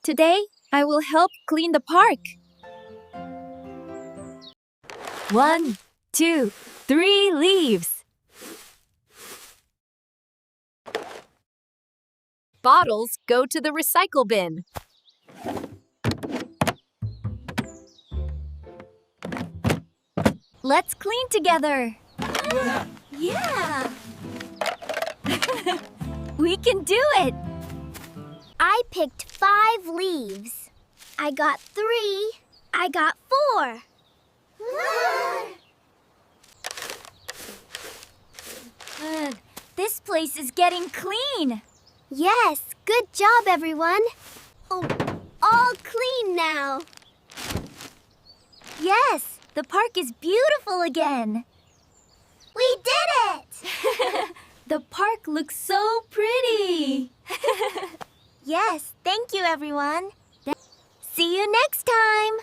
Today, I will help clean the park. 1, 2, 3 leaves. Bottles go to the recycle bin. Let's clean together. Yeah! We can do it! I picked 5 leaves. I got 3. I got 4. This place is getting clean. Yes, good job, everyone. Oh, all clean now. Yes, the park is beautiful again. We did it! The park looks so pretty. Yes, thank you, everyone. See you next time.